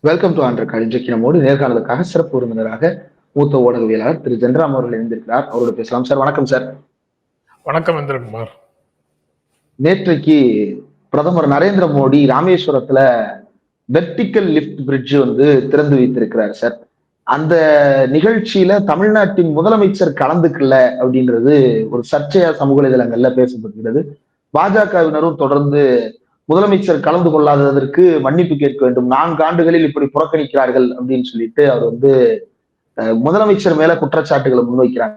Welcome to ஆண்ட்ரகார்ட். இன்றைக்கு நம்மோடு நேர்காணலுக்காக சிறப்பு விருந்தினராக மூத்த ஊடகவியலாளர் திரு ஜென்ராம் அவர்கள் இணைந்திருக்கிறார். அவரோட பேசலாம். சார் வணக்கம். சார் வணக்கம் இந்திரகுமார். நேற்றைக்கு பிரதமர் நரேந்திர மோடி ராமேஸ்வரத்துல வெர்டிக்கல் லிஃப்ட் பிரிட்ஜ் திறந்து வைத்திருக்கிறார். சார், அந்த நிகழ்ச்சியில தமிழ்நாட்டின் முதலமைச்சர் கலந்துக்கல அப்படின்றது ஒரு சர்ச்சையா சமூக வலைதளங்கள்ல பேசப்படுகிறது. பாஜகவினரும் தொடர்ந்து முதலமைச்சர் கலந்து கொள்ளாததற்கு மன்னிப்பு கேட்க வேண்டும், 4 ஆண்டுகளில் இப்படி புறக்கணிக்கிறார்கள் அப்படின்னு சொல்லிட்டு அவர் முதலமைச்சர் மேல குற்றச்சாட்டுகளை முன்வைக்கிறாங்க.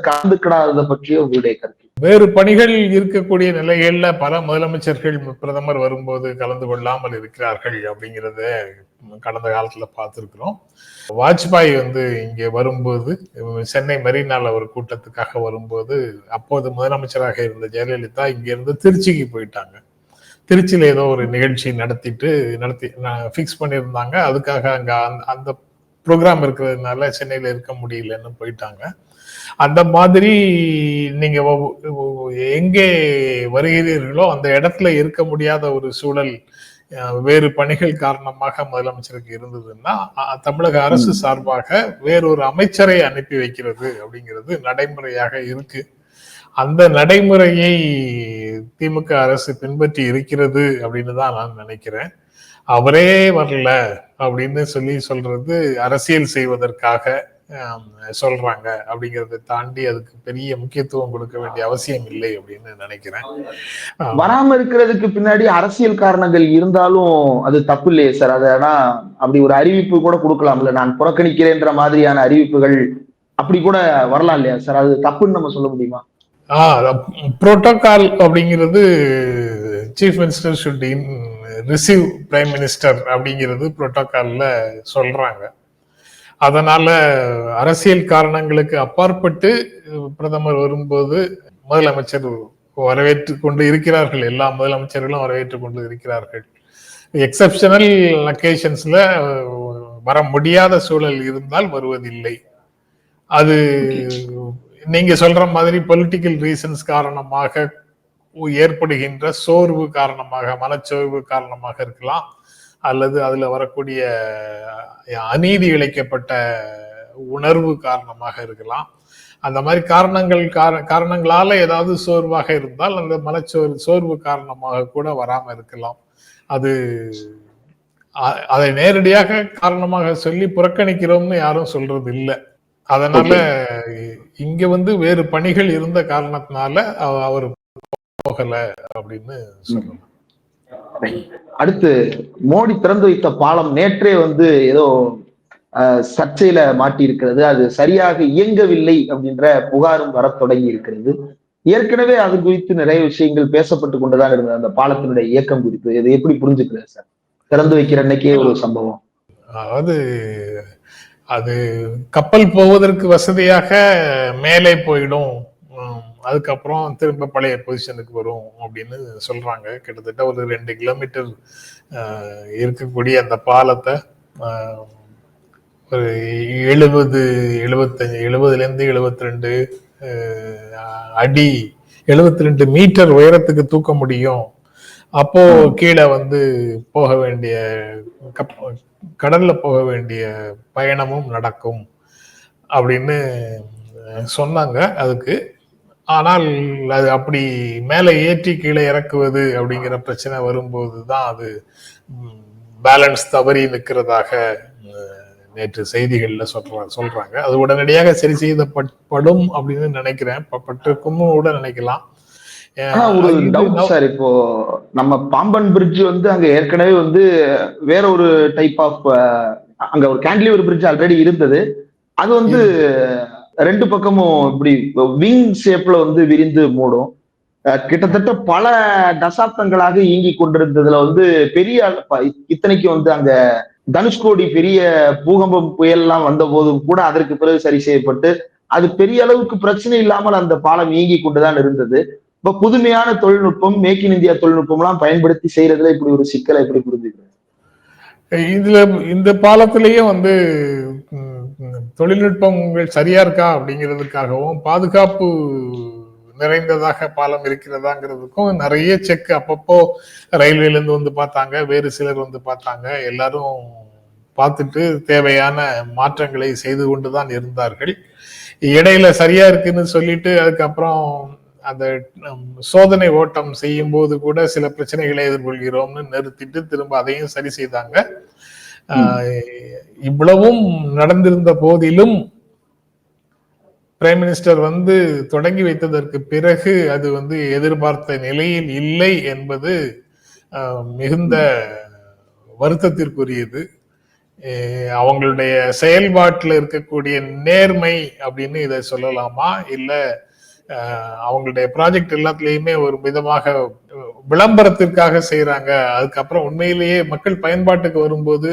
கலந்துக்கிடாததை பற்றிய உங்களுடைய கருத்து? வேறு பணிகள் இருக்கக்கூடிய நிலைகள்ல பல முதலமைச்சர்கள் பிரதமர் வரும்போது கலந்து கொள்ளாமல் இருக்கிறார்கள் அப்படிங்கிறத கடந்த காலத்துல பார்த்திருக்கிறோம். வாஜ்பாய் இங்க வரும்போது, சென்னை மெரினால ஒரு கூட்டத்துக்காக வரும்போது, அப்போது முதலமைச்சராக இருந்த ஜெயலலிதா இங்க இருந்து திருச்சிக்கு போயிட்டாங்க. திருச்சியில ஏதோ ஒரு நிகழ்ச்சி நடத்தி ஃபிக்ஸ் பண்ணியிருந்தாங்க. அதுக்காக அங்க அந்த ப்ரோக்ராம் இருக்கிறதுனால சென்னையில இருக்க முடியலன்னு போயிட்டாங்க. அந்த மாதிரி நீங்க எங்கே வருகிறீர்களோ அந்த இடத்துல இருக்க முடியாத ஒரு சூழல் வேறு பணிகள் காரணமாக முதலமைச்சருக்கு இருந்ததுன்னா, தமிழக அரசு சார்பாக வேறொரு அமைச்சரை அனுப்பி வைக்கிறது அப்படிங்கிறது நடைமுறையாக இருக்கு. அந்த நடைமுறையை திமுக அரசு பின்பற்றி இருக்கிறது அப்படின்னு தான் நான் நினைக்கிறேன். அவரே வரல அப்படின்னு சொல்றது அரசியல் செய்வதற்காக சொல்றாங்க அப்படிங்கறதை தாண்டி அதுக்கு பெரிய முக்கியத்துவம் கொடுக்க வேண்டிய அவசியம் இல்லை அப்படின்னு நினைக்கிறேன். வராம இருக்கிறதுக்கு பின்னாடி அரசியல் காரணங்கள் இருந்தாலும் அது தப்பு இல்லையே சார்? ஆனா அப்படி ஒரு அறிவிப்பு கூட கொடுக்கலாம்ல, நான் புறக்கணிக்கிறேன்ற மாதிரியான அறிவிப்புகள் அப்படி கூட வரலாம் இல்லையா சார்? அது தப்புன்னு நம்ம சொல்ல முடியுமா? புரோட்டோகால் அப்படிங்கிறது chief minister should receive prime minister அப்படிங்கிறது புரோட்டோகால்ல சொல்றாங்க. அதனால அரசியல் காரணங்களுக்கு அப்பாற்பட்டு பிரதமர் வரும்போது முதலமைச்சர் வரவேற்று கொண்டு இருக்கிறார்கள். எல்லா முதலமைச்சர்களும் வரவேற்று கொண்டு இருக்கிறார்கள். எக்ஸப்ஷனல் அக்கேஷன்ஸ்ல வர முடியாத சூழல் இருந்தால் வருவதில்லை. அது நீங்க சொல்ற மாதிரி பொலிட்டிக்கல் ரீசன்ஸ் காரணமாக ஏற்படுகின்ற சோர்வு காரணமாக, மனச்சோர்வு காரணமாக இருக்கலாம், அல்லது அதுல வரக்கூடிய அநீதி இழைக்கப்பட்ட உணர்வு காரணமாக இருக்கலாம். அந்த மாதிரி காரணங்களால ஏதாவது சோர்வாக இருந்தால் அந்த சோர்வு காரணமாக கூட வராம இருக்கலாம். அதை நேரடியாக காரணமாக சொல்லி புறக்கணிக்கிறோம்னு யாரும் சொல்றது இல்லை. அதனால இங்க வேறு பணிகள் இருந்த காரணத்தினால அவர் போகல அப்படின்னு சொல்லலாம். அடுத்து, மோடி திறந்து வைத்த பாலம் நேற்றே ஏதோ சர்ச்சையில மாட்டி இருக்கிறது. அது சரியாக இயங்கவில்லை அப்படின்ற புகாரும் வர தொடங்கி இருக்கிறது. ஏற்கனவே அது குறித்து நிறைய விஷயங்கள் பேசப்பட்டு கொண்டுதான் இருந்தது. அந்த பாலத்தினுடைய இயக்கம் குறித்து இதை எப்படி புரிஞ்சுக்கிறது சார்? திறந்து வைக்கிற அன்னைக்கே ஒரு சம்பவம். அது கப்பல் போவதற்கு வசதியாக மேலே போயிடும், அதுக்கப்புறம் திரும்ப பழைய பொசிஷனுக்கு வரும் அப்படின்னு சொல்றாங்க. கிட்டத்தட்ட ஒரு 2 கிலோமீட்டர் இருக்கக்கூடிய அந்த பாலத்தை ஒரு 70-72 அடி 72 மீட்டர் உயரத்துக்கு தூக்க முடியும். அப்போ கீழே போக வேண்டிய கடல்ல போக வேண்டிய பயணமும் நடக்கும் அப்படின்னு சொன்னாங்க அதுக்கு. ஆனால் அது அப்படி மேலே ஏற்றி கீழே இறக்குவது அப்படிங்கிற பிரச்சனை வரும்போதுதான் அது பேலன்ஸ் தவறி நிற்கிறதாக நேற்று செய்திகள்ல சொல்றாங்க. அது உடனடியாக சரி செய்யப்படும் அப்படின்னு நினைக்கிறேன். பட்டிருக்கும் கூட நினைக்கலாம். ஒரு டவுட் சார், இப்போ நம்ம பாம்பன் பிரிட்ஜ் அங்க ஏற்கனவே வேற ஒரு டைப் ஆஃப் அங்க ஒரு கேண்டிலிவர் பிரிட்ஜ் ஆல்ரெடி இருந்தது. அது 2 பக்கமும் இப்படி விங் ஷேப்ல விரிந்து மூடும். கிட்டத்தட்ட பல தசாப்தங்களாக இயங்கி கொண்டிருந்ததுல பெரிய இத்தனைக்கு அங்க தனுஷ்கோடி பெரிய பூகம்பம் புயல் எல்லாம் வந்த போதும் கூட அதற்கு பிறகு சரி செய்யப்பட்டு அது பெரிய அளவுக்கு பிரச்சனை இல்லாமல் அந்த பாலம் இயங்கி கொண்டுதான் இருந்தது. இப்ப புதுமையான தொழில்நுட்பம், மேக் இன் இந்தியா தொழில்நுட்பம் எல்லாம் பயன்படுத்தி செய்யறதுல இப்படி ஒரு சிக்கலை எப்படி புரிஞ்சுக்கிறேன்? இதுல இந்த பாலத்திலேயும் தொழில்நுட்பங்கள் சரியா இருக்கா அப்படிங்கிறதுக்காகவும் பாதுகாப்பு நிறைந்ததாக பாலம் இருக்கிறதாங்கிறதுக்கும் நிறைய செக் அப்பப்போ ரயில்வேல இருந்து வந்து பார்த்தாங்க, வேறு சிலர் வந்து பார்த்தாங்க. எல்லாரும் பார்த்துட்டு தேவையான மாற்றங்களை செய்து கொண்டுதான் இருந்தார்கள். இடையில சரியா இருக்குன்னு சொல்லிட்டு அதுக்கப்புறம் அந்த சோதனை ஓட்டம் செய்யும் போது கூட சில பிரச்சனைகளை எதிர்கொள்கிறோம்னு நிறுத்திட்டு திரும்ப அதையும் சரி செய்தாங்க. இவ்வளவும் நடந்திருந்த போதிலும் பிரைம் மினிஸ்டர் வந்து தொடங்கி வைத்ததற்கு பிறகு அது வந்து எதிர்பார்த்த நிலையில் இல்லை என்பது மிகுந்த வருத்தத்திற்குரியது. அவங்களுடைய செயல்பாட்டில் இருக்கக்கூடிய நேர்மை அப்படின்னு இதை சொல்லலாமா, இல்ல அவங்களுடைய ப்ராஜெக்ட் எல்லாத்துலயுமே ஒரு விதமாக விளம்பரத்திற்காக செய்யறாங்க, அதுக்கப்புறம் உண்மையிலேயே மக்கள் பயன்பாட்டுக்கு வரும்போது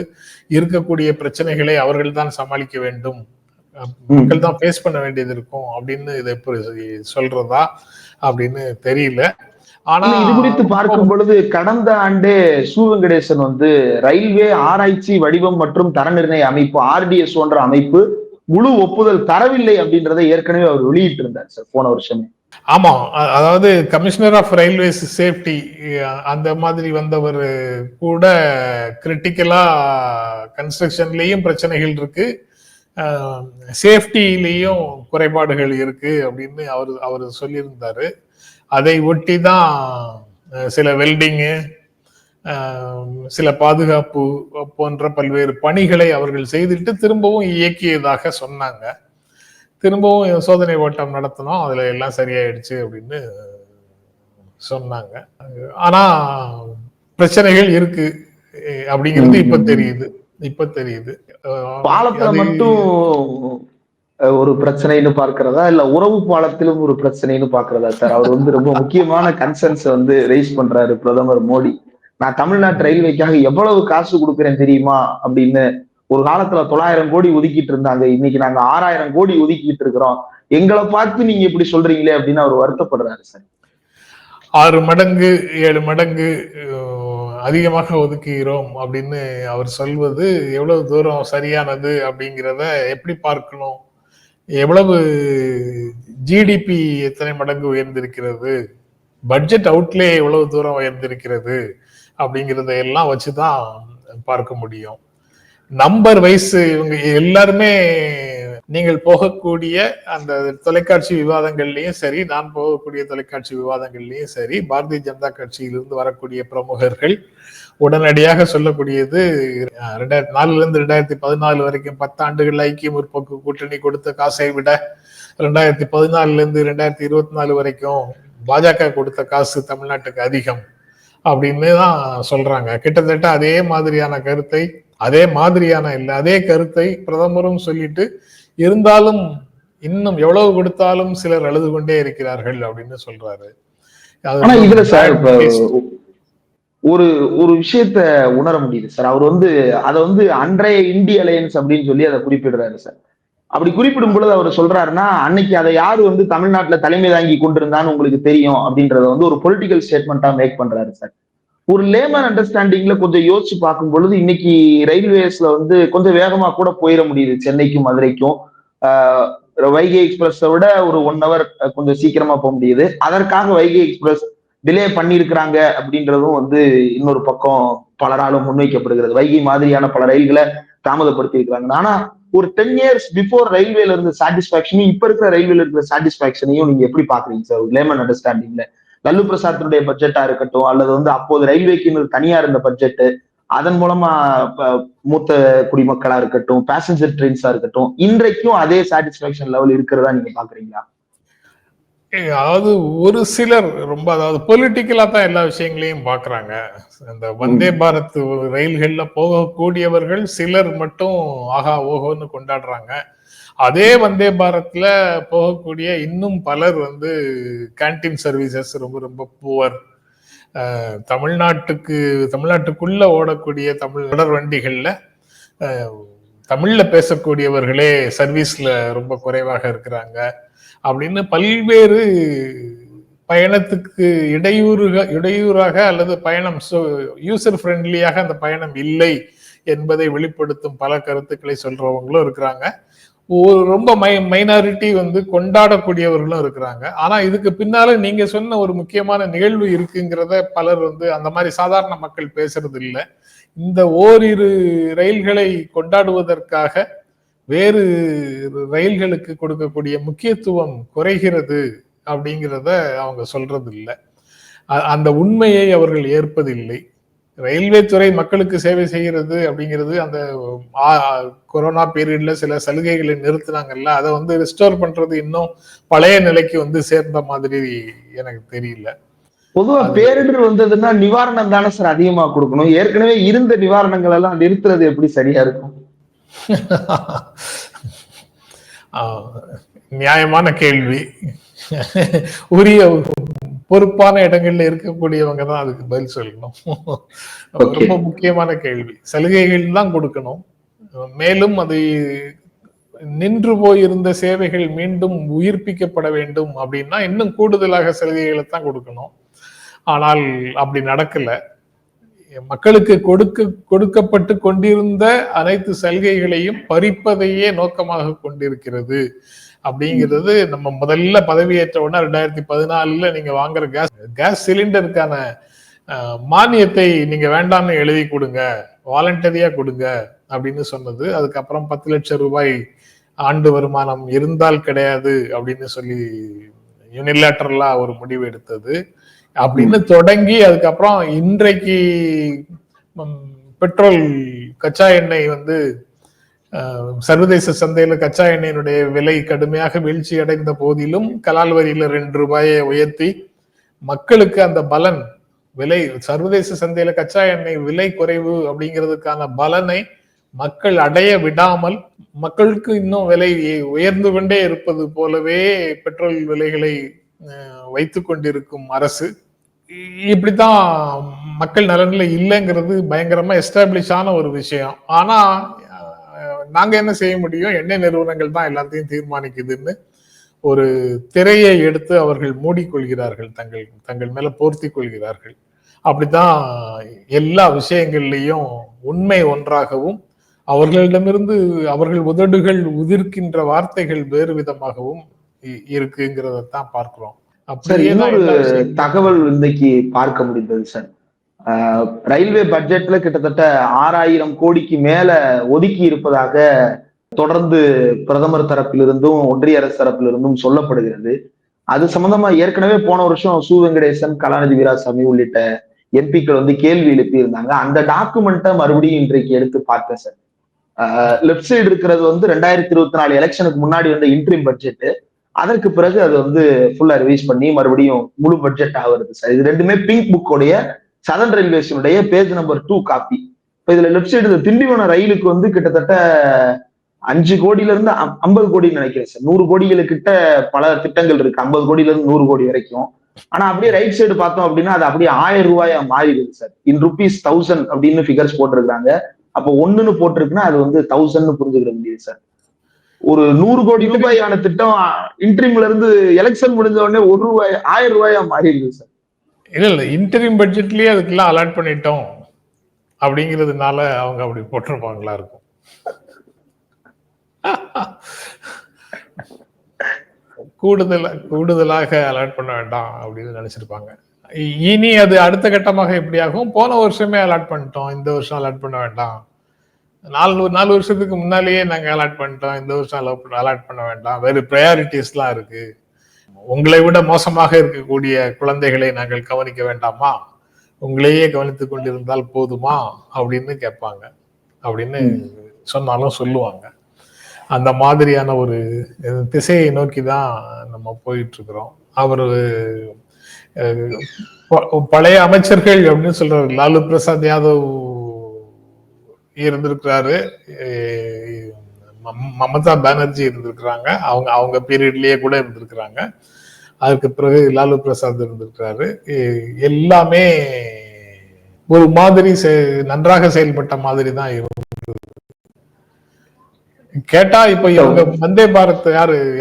இருக்கக்கூடிய பிரச்சனைகளை அவர்கள் தான் சமாளிக்க வேண்டும், மக்கள் தான் ஃபேஸ் பண்ண வேண்டியது இருக்கும் அப்படின்னு இதை சொல்றதா அப்படின்னு தெரியல. ஆனா இது குறித்து பார்க்கும் பொழுது கடந்த ஆண்டே சு வெங்கடேசன் வந்து ரயில்வே ஆராய்ச்சி வடிவம் மற்றும் தர நிர்ணய அமைப்பு RDS போன்ற அமைப்பு முழு ஒப்புதல் தரவில்லை அப்படின்றத ஏற்கனவே அவர் வெளியிட்டு இருந்தார் சார் போன வருஷமே. ஆமா, அதாவது கமிஷனர் ஆஃப் ரயில்வேஸ் சேஃப்டி அந்த மாதிரி வந்தவர் கூட கிரிட்டிக்கலா கன்ஸ்ட்ரக்ஷன்லயும் பிரச்சனைகள் இருக்கு, சேஃப்டிலையும் குறைபாடுகள் இருக்கு அப்படின்னு அவர் சொல்லியிருந்தாரு. அதை ஒட்டி தான் சில வெல்டிங்கு, சில பாதுகாப்பு போன்ற பல்வேறு பணிகளை அவர்கள் செய்துட்டு திரும்பவும் இயக்கியதாக சொன்னாங்க. திரும்பவும் சோதனை ஓட்டம் நடத்தினோம், அதுல எல்லாம் சரியாயிடுச்சு அப்படின்னு சொன்னாங்க. ஆனா பிரச்சனைகள் இருக்கு அப்படிங்கிறது இப்ப தெரியுது. பாலத்துல மட்டும் ஒரு பிரச்சனைன்னு பார்க்கிறதா, இல்ல உறவு பாலத்திலும் ஒரு பிரச்சனைன்னு பார்க்கிறதா சார்? அவர் வந்து ரொம்ப முக்கியமான கன்சர்ன்ஸ் வந்து ரைஸ் பண்றாரு பிரதமர் மோடி. நான் தமிழ்நாட்டு ரயில்வேக்காக எவ்வளவு காசு கொடுக்குறேன் தெரியுமா அப்படின்னு. ஒரு காலத்துல 900 கோடி ஒதுக்கிட்டு இருந்தாங்க, இன்னைக்கு நாங்க 6000 கோடி ஒதுக்கிட்டு இருக்கிறோம், எங்களை பார்த்து நீங்க இப்படி சொல்றீங்களே அப்படின்னு அவர் வருத்தப்படுறாரு சார். 6 மடங்கு 7 மடங்கு அதிகமாக ஒதுக்குகிறோம் அப்படின்னு அவர் சொல்வது எவ்வளவு தூரம் சரியானது அப்படிங்கிறத எப்படி பார்க்கணும்? எவ்வளவு ஜிடிபி எத்தனை மடங்கு உயர்ந்திருக்கிறது, பட்ஜெட் அவுட்லே எவ்வளவு தூரம் உயர்ந்திருக்கிறது அப்படிங்கிறத எல்லாம் வச்சுதான் பார்க்க முடியும். நம்பர் வைஸ் இவங்க எல்லாருமே, நீங்கள் போகக்கூடிய அந்த தொலைக்காட்சி விவாதங்கள்லயும் சரி, நான் போகக்கூடிய தொலைக்காட்சி விவாதங்கள்லயும் சரி, பாரதிய ஜனதா கட்சியிலிருந்து வரக்கூடிய பிரமுகர்கள் உடனடியாக சொல்லக்கூடியது 2004 இருந்து 2014 வரைக்கும் 10 ஆண்டுகள் ஐக்கிய முற்போக்கு கூட்டணி கொடுத்த காசை விட 2014 இருந்து 2024 வரைக்கும் பாஜக கொடுத்த காசு தமிழ்நாட்டுக்கு அதிகம் அப்படின்னு தான் சொல்றாங்க. கிட்டத்தட்ட அதே மாதிரியான கருத்தை, அதே கருத்தை பிரதமரும் சொல்லிட்டு, இருந்தாலும் இன்னும் எவ்வளவு கொடுத்தாலும் சிலர் அழுது கொண்டே இருக்கிறார்கள் அப்படின்னு சொல்றாரு. இதுல சார் ஒரு விஷயத்த உணர முடியுது சார். அவர் வந்து அதை வந்து அன்றைய இந்திய அலையன்ஸ் அப்படின்னு சொல்லி அதை குறிப்பிடுறாரு சார். அப்படி குறிப்பிடும் பொழுது அவர் சொல்றாருன்னா, அன்னைக்கு அதை யாரு வந்து தமிழ்நாட்டுல தலைமை தாங்கி கொண்டிருந்தான்னு உங்களுக்கு தெரியும் அப்படின்றத வந்து ஒரு பொலிட்டிக்கல் ஸ்டேட்மெண்டா மேக் பண்றாரு சார். ஒரு லேமன் அண்டர்ஸ்டாண்டிங்ல கொஞ்சம் யோசிச்சு பார்க்கும் பொழுது இன்னைக்கு ரயில்வேஸ்ல வந்து கொஞ்சம் வேகமா கூட போயிட முடியுது. சென்னைக்கும் மதுரைக்கும் வைகை எக்ஸ்பிரஸை விட ஒரு 1 hour கொஞ்சம் சீக்கிரமா போக முடியுது. அதற்காக வைகை எக்ஸ்பிரஸ் டிலே பண்ணியிருக்கிறாங்க அப்படின்றதும் வந்து இன்னொரு பக்கம் பலராலும் முன்வைக்கப்படுகிறது. வைகை மாதிரியான பல ரயில்களை தாமதப்படுத்தி இருக்கிறாங்க. ஆனா ஒரு 10 years பிஃபோர் ரயில்வேல இருந்த சாட்டிஸ்பாக்சனையும் இப்ப இருக்கிற ரயில்வேல இருக்கிற சாட்டிஸ்பாக்சனையும் நீங்க எப்படி பாக்குறீங்க சார்? லேமன் அண்டர்ஸ்டாண்டிங்ல லல்லு பிரசாத்தினுடைய பட்ஜெட்டா இருக்கட்டும், அல்லது வந்து அப்போது ரயில்வேக்கு தனியா இருந்த பட்ஜெட், அதன் மூலமா மூத்த குடிமக்களா இருக்கட்டும், பேசஞ்சர் ட்ரெயின்ஸா இருக்கட்டும், இன்றைக்கும் அதே சாட்டிஸ்பாக்சன் லெவல் இருக்கிறதா நீங்க பாக்குறீங்களா? அதாவது ஒரு சிலர் ரொம்ப, அதாவது பொலிட்டிக்கலா தான் எல்லா விஷயங்களையும் பாக்குறாங்க. இந்த வந்தே பாரத் ரயில்கள்ல போகக்கூடியவர்கள் சிலர் மட்டும் ஆகா ஓஹோன்னு கொண்டாடுறாங்க. அதே வந்தே பாரத்ல போகக்கூடிய இன்னும் பலர் வந்து கேன்டீன் சர்வீசஸ் ரொம்ப ரொம்ப புவர். தமிழ்நாட்டுக்குள்ள ஓடக்கூடிய தமிழ் தொடர் வண்டிகள்ல தமிழ்ல பேசக்கூடியவர்களே சர்வீஸ்ல ரொம்ப குறைவாக இருக்கிறாங்க அப்படின்னு பல்வேறு பயணத்துக்கு இடையூறாக அல்லது பயணம் யூசர் ஃப்ரெண்ட்லியாக அந்த பயணம் இல்லை என்பதை வெளிப்படுத்தும் பல கருத்துக்களை சொல்றவங்களும் இருக்கிறாங்க. ரொம்ப மைனாரிட்டி வந்து கொண்டாடக்கூடியவர்களும் இருக்கிறாங்க. ஆனா இதுக்கு பின்னால நீங்க சொன்ன ஒரு முக்கியமான நிகழ்வு இருக்குங்கிறத பலர் வந்து அந்த மாதிரி சாதாரண மக்கள் பேசுறது இல்லை. இந்த ஓரிரு ரயில்களை கொண்டாடுவதற்காக வேறு ரயில்களுக்கு கொடுக்கக்கூடிய முக்கியத்துவம் குறைகிறது அப்படிங்கிறத அவங்க சொல்றது இல்லை. அந்த உண்மையை அவர்கள் ஏற்பதில்லை. ரயில்வே துறை மக்களுக்கு சேவை செய்கிறது அப்படிங்கிறது அந்த கொரோனா பீரியட்ல சில சலுகைகளை நிறுத்தினாங்கல்ல, அதை வந்து ரெஸ்டோர் பண்றது இன்னும் பழைய நிலைக்கு வந்து சேர்ந்த மாதிரி எனக்கு தெரியல. பொதுவா பேரிடர் வந்ததுன்னா நிவாரணம் தானே சார் அதிகமா கொடுக்கணும். ஏற்கனவே இருந்த நிவாரணங்கள் எல்லாம் நிறுத்துறது எப்படி சரியா இருக்கும்? நியாயமான கேள்வி. உரிய பொறுப்பான இடங்கள்ல இருக்கக்கூடியவங்க தான் அதுக்கு பதில் சொல்லணும். ரொம்ப முக்கியமான கேள்வி. சலுகைகள் தான் கொடுக்கணும். மேலும் அது நின்று போயிருந்த சேவைகள் மீண்டும் உயிர்ப்பிக்கப்பட வேண்டும் அப்படின்னா இன்னும் கூடுதலாக சலுகைகளை தான் கொடுக்கணும். ஆனால் அப்படி நடக்கல. மக்களுக்கு கொடுக்கப்பட்டு கொண்டிருந்த அனைத்து சலுகைகளையும் பறிப்பதையே நோக்கமாக கொண்டிருக்கிறது அப்படிங்கிறது. நம்ம முதல்ல பதவியேற்ற உடனே 2014 நீங்க வாங்குற கேஸ் சிலிண்டருக்கான மானியத்தை நீங்க வேண்டாம்னு எழுதி கொடுங்க, வாலண்டரியா கொடுங்க அப்படின்னு சொன்னது. அதுக்கப்புறம் 10 லட்சம் ரூபாய் ஆண்டு வருமானம் இருந்தால் கிடையாது அப்படின்னு சொல்லி யூனிலேட்டரலா ஒரு முடிவு எடுத்தது அப்படின்னு தொடங்கி, அதுக்கப்புறம் இன்றைக்கு பெட்ரோல் கச்சா எண்ணெய் வந்து சர்வதேச சந்தையில கச்சா எண்ணெயினுடைய விலை கடுமையாக வீழ்ச்சி அடைந்த போதிலும் கலால் வரியில 2 ரூபாயை உயர்த்தி மக்களுக்கு அந்த பலன் விலை சர்வதேச சந்தையில கச்சா எண்ணெய் விலை குறைவு அப்படிங்கிறதுக்கான பலனை மக்கள் அடைய விடாமல் மக்களுக்கு இன்னும் விலை உயர்ந்து கொண்டே இருப்பது போலவே பெட்ரோல் விலைகளை வைத்து கொண்டிருக்கும் அரசு இப்படித்தான் மக்கள் நலன்ல இல்லைங்கிறது பயங்கரமா எஸ்டாப்ளிஷ் ஆன ஒரு விஷயம். ஆனா நாங்க என்ன செய்ய முடியும்? எண்ணெய் நிறுவனங்கள் தான் எல்லாத்தையும் தீர்மானிக்குதுன்னு ஒரு திரையை எடுத்து அவர்கள் மூடிக்கொள்கிறார்கள், தங்கள் மேல போர்த்தி கொள்கிறார்கள். அப்படித்தான் எல்லா விஷயங்கள்லையும் உண்மை ஒன்றாகவும் அவர்களிடமிருந்து அவர்கள் உதடுகள் உதிர்க்கின்ற வார்த்தைகள் வேறு விதமாகவும் இருக்குங்கிறதான் பார்க்கிறோம். இன்னொரு தகவல் இன்னைக்கு பார்க்க முடிந்தது சார். ரயில்வே பட்ஜெட்ல கிட்டத்தட்ட 6000 கோடிக்கு மேல ஒதுக்கி இருப்பதாக தொடர்ந்து பிரதமர் தரப்பிலிருந்தும் ஒன்றிய அரசு தரப்பிலிருந்தும் சொல்லப்படுகிறது. அது சம்பந்தமா ஏற்கனவே போன வருஷம் சு வெங்கடேசன், கலாநிதி வீராசாமி உள்ளிட்ட எம்பிக்கள் வந்து கேள்வி எழுப்பி இருந்தாங்க. அந்த டாக்குமெண்ட்டை மறுபடியும் இன்றைக்கு எடுத்து பார்த்தேன் சார். லெப்ட் சைடு இருக்கிறது வந்து 2024 எலெக்ஷனுக்கு முன்னாடி வந்த இன்ட்ரீம் பட்ஜெட். அதற்கு பிறகு அது வந்து ஃபுல்லா ரிவைஸ் பண்ணி மறுபடியும் முழு பட்ஜெட் ஆகுறது சார். இது ரெண்டுமே பிங்க் புக்கோடைய சதர்ன் ரயில்வேஸினுடைய பேஜ் நம்பர் 2 காப்பி. இப்ப இதுல லெப்ட் சைடு திண்டிவனம் ரயிலுக்கு வந்து கிட்டத்தட்ட 5 கோடியில இருந்து 50 கோடின்னு நினைக்கிறேன் சார். 100 கோடிகளுக்கிட்ட பல திட்டங்கள் இருக்கு, 50 கோடியில இருந்து 100 கோடி வரைக்கும். ஆனா அப்படியே ரைட் சைடு பார்த்தோம் அப்படின்னா அது அப்படியே 1000 ரூபாயா மாறிடுது சார். இன் ருபீஸ் 1000 அப்படின்னு ஃபிகர்ஸ் போட்டிருக்காங்க. அப்போ 1ன்னு போட்டிருக்குன்னா அது வந்து 1000 புரிஞ்சுக்கிற முடியுது சார். ஒரு 100 கோடி ரூபாயான திட்டம் இன்ட்ரீம்ல இருந்து எலெக்ஷன் முடிஞ்ச உடனே 1 ரூபாய் 1000 ரூபாயா மாறிடுது சார். இல்ல இன்டரிம் பட்ஜெட்லயே அதுக்கெல்லாம் அலாட் பண்ணிட்டோம் அப்படிங்கிறதுனால அவங்க அப்படி போட்டிருப்பாங்களா இருக்கும். கூடுதலாக அலாட் பண்ண வேண்டாம் அப்படின்னு நினைச்சிருப்பாங்க. இனி அது அடுத்த கட்டமாக எப்படி ஆகும்? போன வருஷமே அலாட் பண்ணிட்டோம், இந்த வருஷம் அலாட் பண்ண வேண்டாம். 4 வருஷத்துக்கு முன்னாலேயே நாங்க அலாட் பண்ணிட்டோம், இந்த வருஷம் அலாட் பண்ண வேண்டாம். வேறு ப்ரையாரிட்டிஸ் எல்லாம் இருக்கு. உங்களை விட மோசமாக இருக்கக்கூடிய குழந்தைகளை நாங்கள் கவனிக்க வேண்டாமா? உங்களையே கவனித்துக் கொண்டிருந்தால் போதுமா அப்படின்னு கேட்பாங்க. அப்படின்னு சொன்னாலும் சொல்லுவாங்க. அந்த மாதிரியான ஒரு திசையை நோக்கி தான் நம்ம போயிட்டு இருக்கிறோம். அவரு பழைய அமைச்சர்கள் அப்படின்னு சொல்றாரு. லாலு பிரசாத் யாதவ் இருந்திருக்கிறாரு, மமதா பானர்ஜி இருந்திருக்கிறாங்க, அவங்க பீரியட்லயே கூட இருந்திருக்கிறாங்க. அதுக்கு பிறகு லாலு பிரசாத் இருந்திருக்கிறாரு. எல்லாமே ஒரு மாதிரி நன்றாக செயல்பட்ட மாதிரி தான் இருந்தது. கேட்டா இப்ப இவங்க வந்தே பாரத்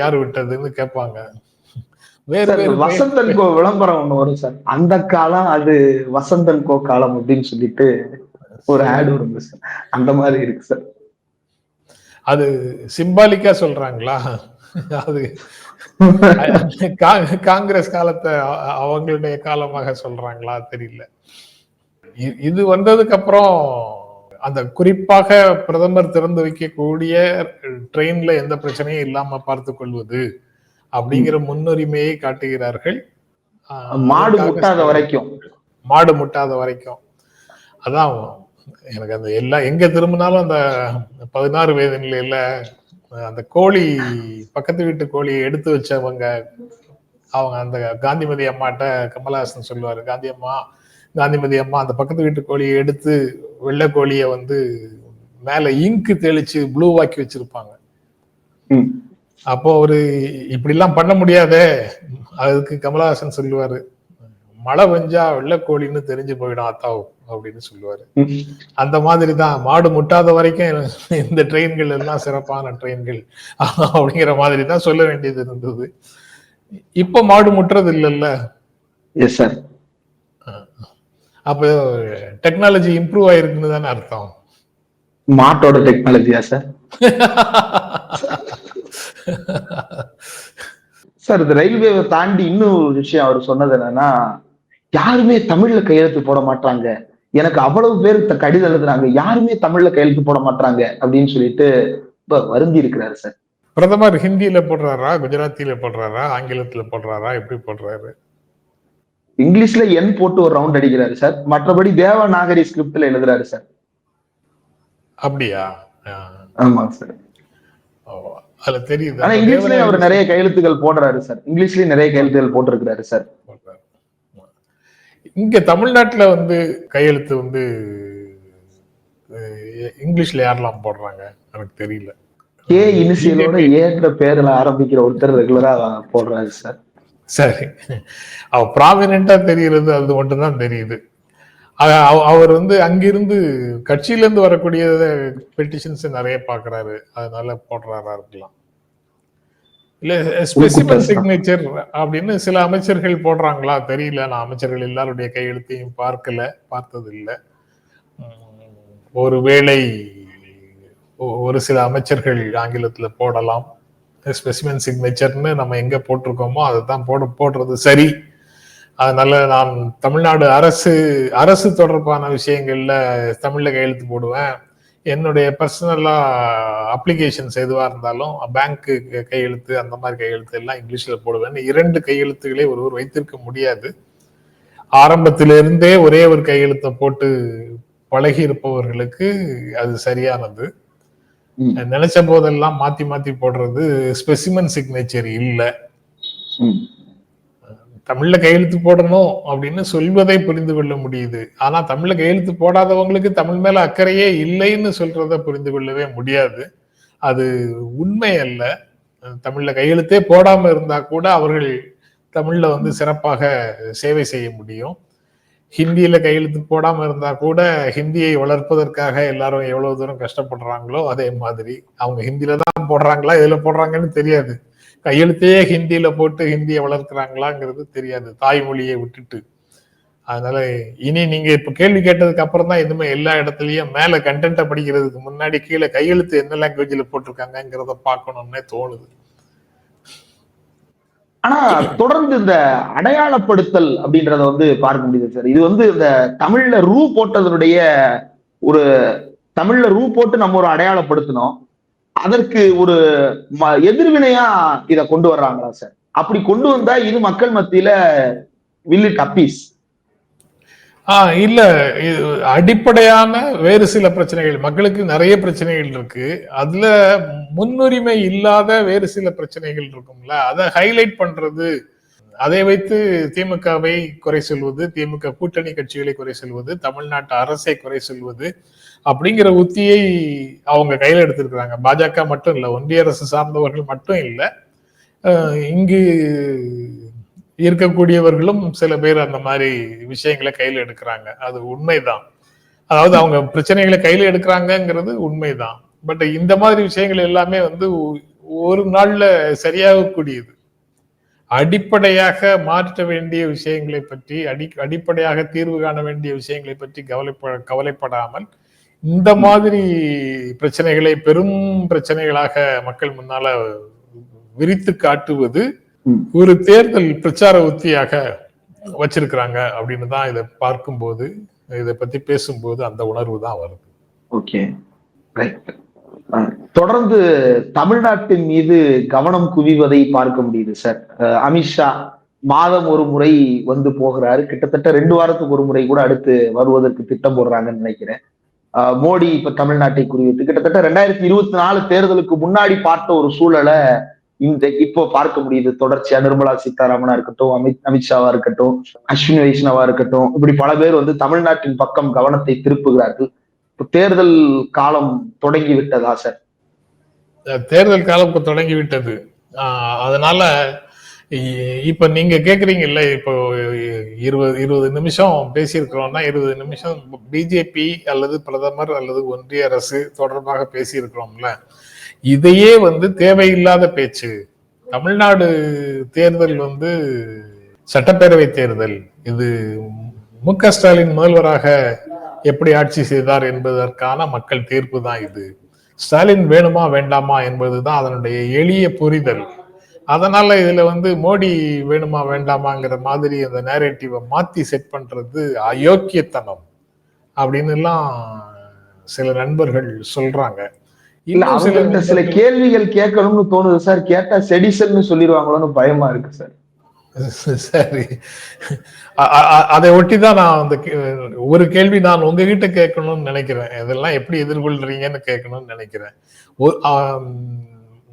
யாரு விட்டதுன்னு கேட்பாங்க. வசந்தன் கோ விளம்பரம் ஒண்ணு வரும் சார். அந்த காலம் அது வசந்தன் கோ காலம் அப்படின்னு சொல்லிட்டு ஒரு ஆட் வரும் சார். அந்த மாதிரி இருக்கு சார். அது சிம்பாலிக்கா சொல்றாங்களா? அது காங்கிரஸ் காலத்தை அவங்களுடைய காலமாக சொல்றாங்களா தெரியல. இது வந்ததுக்கு அப்புறம் அந்த குறிப்பாக பிரதமர் திறந்து வைக்கக்கூடிய ட்ரெயின்ல எந்த பிரச்சனையும் இல்லாம பார்த்துக் கொள்வது அப்படிங்கிற முன்னுரிமையை காட்டுகிறார்கள். மாடு முட்டாத வரைக்கும், மாடு முட்டாத வரைக்கும். அதான் எனக்கு அந்த எல்லாம் எங்க திரும்பினாலும் அந்த 16 வயது நிலையில அந்த கோழி, பக்கத்து வீட்டு கோழியை எடுத்து வச்சவங்க, அவங்க அந்த காந்திமதி அம்மாட்ட கமலஹாசன் சொல்லுவாரு, காந்திமதி அம்மா அந்த பக்கத்து வீட்டு கோழியை எடுத்து வெள்ளை கோழியை வந்து மேல இங்கு தெளிச்சு ப்ளூ வாக்கி வச்சிருப்பாங்க. அப்போ ஒரு இப்படி எல்லாம் பண்ண முடியாதே. அதுக்கு கமலஹாசன் சொல்லுவாரு, மழை பெஞ்சா வெள்ளைக்கோழின்னு தெரிஞ்சு போயிடும் அத்தாவு அப்படின்னு சொல்லுவாரு. அந்த மாதிரிதான் மாடு முட்டாத வரைக்கும் இந்த ட்ரெயின்கள் எல்லாம் சிறப்பான ட்ரெயின்கள் அப்படிங்கிற மாதிரி தான் சொல்ல வேண்டியது இருந்தது. இப்ப மாடு முட்டுறது இல்லைல்ல. அப்ப டெக்னாலஜி இம்ப்ரூவ் ஆயிருக்குன்னு தானே அர்த்தம். மாட்டோட டெக்னாலஜியா சார்? சார் இந்த ரயில்வேவை தாண்டி இன்னும் ஒரு விஷயம் அவர் சொன்னது என்னன்னா, யாருமே தமிழ்ல கையெழுத்து போட மாட்டாங்க, எனக்கு அவ்வளவு பேர் கடிதம் எழுதுறாங்க, யாருமே தமிழ்ல கையெழுத்து போட மாட்டாங்க அப்படின்னு சொல்லிட்டு வருந்தி இருக்கிறாரு சார். பிரதமர் ஹிந்தியில போடுறாரா, குஜராத்தில போடுறாரா, ஆங்கிலத்துல போடுறாரா, எப்படி போடுறாரு? இங்கிலீஷ்ல என் போட்டு ஒரு ரவுண்ட் அடிக்கிறாரு சார். மற்றபடி தேவநாகரி ஸ்கிரிப்ட்ல எழுதுறாரு சார். அப்படியா? ஆமாங்க சார். அதுல தெரியுது. ஆனா இங்கிலீஷ்லயும் அவர் நிறைய கையெழுத்துகள் போடுறாரு சார். இங்கிலீஷ்லயும் நிறைய கையெழுத்துகள் போட்டிருக்கிறாரு சார். இங்க தமிழ்நாட்டுல வந்து கையெழுத்து வந்து இங்கிலீஷ்ல யாரெல்லாம் போடுறாங்க எனக்கு தெரியல. கே இனிஷியலோட ஏற்ற பேர்ல ஆரம்பிக்கிற ஒருத்தர் ரெகுலரா போடுறாரு சார். சரி, அவ ப்ராமினென்ட்டா தெரிகிறது அது மட்டும் தான் தெரியுது. அவர் வந்து அங்கிருந்து கட்சியில இருந்து வரக்கூடிய பெட்டிஷன்ஸ் நிறைய பாக்குறாரு, அதனால போடுறாரா இருக்கலாம். இல்ல ஸ்பெசிமன் சிக்னேச்சர் அப்படின்னு சில அமைச்சர்கள் போடுறாங்களா தெரியல. நான் அமைச்சர்கள் எல்லாருடைய கையெழுத்தையும் பார்த்தது இல்லை. ஒருவேளை ஒரு சில அமைச்சர்கள் ஆங்கிலத்துல போடலாம். ஸ்பெசிமன் சிக்னேச்சர்னு நம்ம எங்க போட்டிருக்கோமோ அதை தான் போடுறது சரி. அதனால நான் தமிழ்நாடு அரசு தொடர்பான விஷயங்கள்ல தமிழ்ல கையெழுத்து போடுவேன். என்னுடைய பர்சனலா அப்ளிகேஷன்ஸ் எதுவா இருந்தாலும் பேங்க் கையெழுத்து அந்த மாதிரி கையெழுத்து எல்லாம் இங்கிலீஷ்ல போடுவேன். 2 கையெழுத்துக்களை ஒருவர் வைத்திருக்க முடியாது. ஆரம்பத்திலிருந்தே ஒரே ஒரு கையெழுத்தை போட்டு பழகி இருப்பவர்களுக்கு அது சரியானது. நினைச்ச போதெல்லாம் மாத்தி மாத்தி போடுறது ஸ்பெசிமன் சிக்னேச்சர் இல்ல. தமிழ்ல கையெழுத்து போடணும் அப்படின்னு சொல்வதை புரிந்து கொள்ள முடியுது. ஆனா தமிழ்ல கையெழுத்து போடாதவங்களுக்கு தமிழ் மேல அக்கறையே இல்லைன்னு சொல்றத புரிந்து கொள்ளவே முடியாது. அது உண்மை அல்ல. தமிழ்ல கையெழுத்தே போடாம இருந்தா கூட அவர்கள் தமிழ்ல வந்து சிறப்பாக சேவை செய்ய முடியும். ஹிந்தியில கையெழுத்து போடாம இருந்தா கூட ஹிந்தியை வளர்ப்பதற்காக எல்லாரும் எவ்வளவு தூரம் கஷ்டப்படுறாங்களோ அதே மாதிரி அவங்க ஹிந்தியில தான் போடுறாங்களா எதுல போடுறாங்கன்னு தெரியாது. கையெழுத்தையே ஹிந்தியில போட்டு ஹிந்தியை வளர்க்கிறாங்களாங்கிறது தெரியாது, தாய்மொழியை விட்டுட்டு. அதனால இனி நீங்க இப்ப கேள்வி கேட்டதுக்கு அப்புறம் தான் இனிமே எல்லா இடத்துலயும் மேல கண்டென்ட்டை படிக்கிறதுக்கு முன்னாடி கீழே கையெழுத்து என்ன லாங்குவேஜ்ல போட்டிருக்காங்கிறத பார்க்கணும்னே தோணுது. ஆனா தொடர்ந்து இந்த அடையாளப்படுத்தல் அப்படின்றத வந்து பார்க்க முடியுது சார். இது வந்து இந்த தமிழ்ல ரூ போட்டதனுடைய ஒரு தமிழ்ல ரூ போட்டு நம்ம ஒரு அடையாளப்படுத்தணும், அதற்கு ஒரு எதிர்வினையா இத கொண்டு வர்றாங்களா சார்? அப்படி கொண்டு வந்தா இது மக்கள் மத்தியில will it appease? இல்ல, அடிப்படையான வேறு சில பிரச்சனைகள், மக்களுக்கு நிறைய பிரச்சனைகள் இருக்கு, அதுல முன்னுரிமை இல்லாத வேறு சில பிரச்சனைகள் இருக்கும்ல, அதை ஹைலைட் பண்றது, அதை வைத்து திமுகவை குறை சொல்வது, திமுக கூட்டணி கட்சிகளை குறை சொல்வது, தமிழ்நாட்டு அரசை குறை சொல்வது அப்படிங்கிற உத்தியை அவங்க கையில எடுத்திருக்கிறாங்க. பாஜக மட்டும் இல்ல, ஒன்றிய அரசு சார்ந்தவர்கள் மட்டும் இல்ல, இங்கு இருக்கக்கூடியவர்களும் சில பேர் அந்த மாதிரி விஷயங்களை கையில எடுக்கிறாங்க. அது உண்மைதான். அதாவது அவங்க பிரச்சனைகளை கையில எடுக்கிறாங்கிறது உண்மைதான். பட் இந்த மாதிரி விஷயங்கள் எல்லாமே வந்து ஒரு நாள்ல சரியாகக்கூடியது. அடிப்படையாக மாற்ற வேண்டிய விஷயங்களை பற்றி, அடிப்படையாக தீர்வு காண வேண்டிய விஷயங்களை பற்றி கவலைப்படாமல் இந்த மாதிரி பிரச்சனைகளை பெரும் பிரச்சனைகளாக மக்கள் முன்னால விரித்து காட்டுவது ஒரு தேர்தல் பிரச்சார உத்தியாக வச்சிருக்கிறாங்க அப்படின்னு தான் இதை பார்க்கும்போது, இதை பத்தி பேசும்போது அந்த உணர்வு தான் வருது. Okay, right. தொடர்ந்து தமிழ்நாட்டின் மீது கவனம் குவிவதை பார்க்க முடியுது சார். அமித்ஷா மாதம் ஒரு முறை வந்து போகிறாரு, கிட்டத்தட்ட 2 வாரத்துக்கு ஒரு முறை கூட அடுத்து வருவதற்கு திட்டம் போடுறாங்கன்னு நினைக்கிறேன். மோடி இப்ப தமிழ்நாட்டை குறிவிட்டு கிட்டத்தட்ட 2024 தேர்தலுக்கு முன்னாடி பார்த்த ஒரு சூழலை இப்போ பார்க்க முடியுது. தொடர்ச்சியா நிர்மலா சீதாராமனா இருக்கட்டும், அமித்ஷாவா இருக்கட்டும், அஸ்வினி வைஷ்ணவா இருக்கட்டும், இப்படி பல பேர் வந்து தமிழ்நாட்டின் பக்கம் கவனத்தை திருப்புகிறார்கள். தேர்தல் காலம் தொடங்கி விட்டதா சார்? தேர்தல் காலம் தொடங்கி விட்டது. அதனால இப்ப நீங்க கேக்குறீங்கல்ல, இப்போ 20 நிமிஷம் பேசியிருக்கிறோம்னா 20 நிமிஷம் பிஜேபி அல்லது பிரதமர் அல்லது ஒன்றிய அரசு தொடர்பாக பேசியிருக்கிறோம்ல, இதையே வந்து தேவையில்லாத பேச்சு. தமிழ்நாடு தேர்தல் வந்து சட்டப்பேரவை தேர்தல், இது மு.க. ஸ்டாலின் முதல்வராக எப்படி ஆட்சி செய்தார் என்பதற்கான மக்கள் தீர்ப்பு தான் இது. ஸ்டாலின் வேணுமா வேண்டாமா என்பதுதான் அதனுடைய எளிய புரிதல். அதனால இதுல வந்து மோடி வேணுமா வேண்டாமாங்கிற மாதிரி அந்த நேரேட்டிவை மாத்தி செட் பண்றது அயோக்கியத்தனம் அப்படின்னு எல்லாம் சில நண்பர்கள் சொல்றாங்க. சில கேள்விகள் கேட்கணும்னு தோணுது சார். கேட்டா செடிசல்னு சொல்லிடுவாங்களோன்னு பயமா இருக்கு சார். சரி, அதை ஒட்டிதான் நான் அந்த ஒரு கேள்வி நான் உங்ககிட்ட கேட்கணும்னு நினைக்கிறேன். இதெல்லாம் எப்படி எதிர்கொள்றீங்கன்னு கேட்கணும்னு நினைக்கிறேன்.